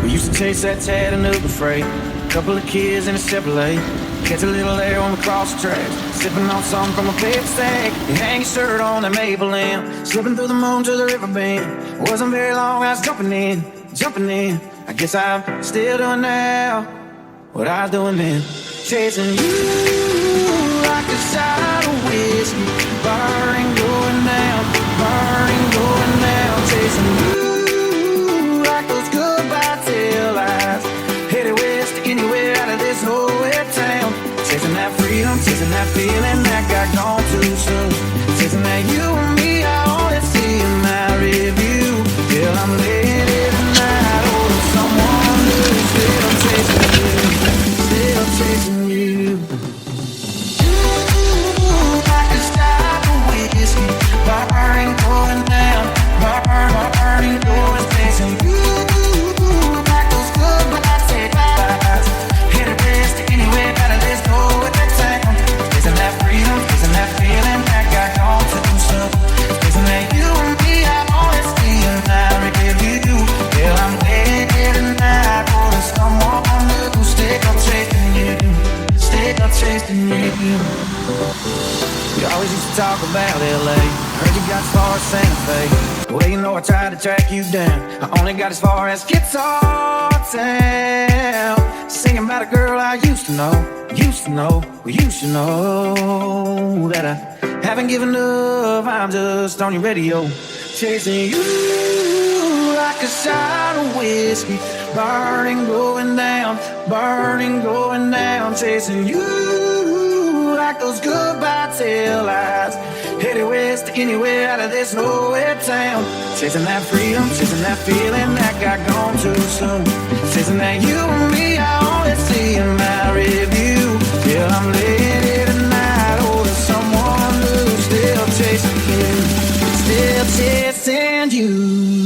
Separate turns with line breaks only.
We used to chase that Chattanooga freight, couple of kids in a Chevrolet, catch a little air on the cross tracks, sipping on something from a big stack. You hang your shirt on that maple limb, slipping through the moon to the river bend. Wasn't very long, I was jumping in. I guess I'm still doing now what I was doing then. Chasing you like a shot of whiskey, burning, going down, burning, going down. Chasing you like those goodbye tail lights, headed west anywhere out of this nowhere town. Chasing that freedom, chasing that feeling that got gone too soon. Chasing that you and me, I only see in my review. Till I'm late tonight, oh, someone who's still chasing you, still chasing you. Like a shot of whiskey, burning, going down, burning, going, chasing you. Like those goodbye takeouts, headed west anywhere out of this nowhere town. Chasing that freedom, chasing that feeling that got gone too soon. Chasing that you and me, I only see in my review. Well, I'm waiting tonight for someone who's still chasing you, still chasing you. We always used to talk about LA. Heard you got as far as Santa Fe. Well, you know I tried to track you down. I only got as far as Guitar Town. Singing about a girl I used to know. Well, you should know that I haven't given up. I'm just on your radio, chasing you like a shot of whiskey, burning, going down, chasing you like those goodbye tail lights, headed west anywhere out of this nowhere town. Chasing that freedom, chasing that feeling that got gone too soon. Chasing that you and me, I only see in my review. Till I'm late tonight, oh, there's someone who's still chasing you, still chasing you.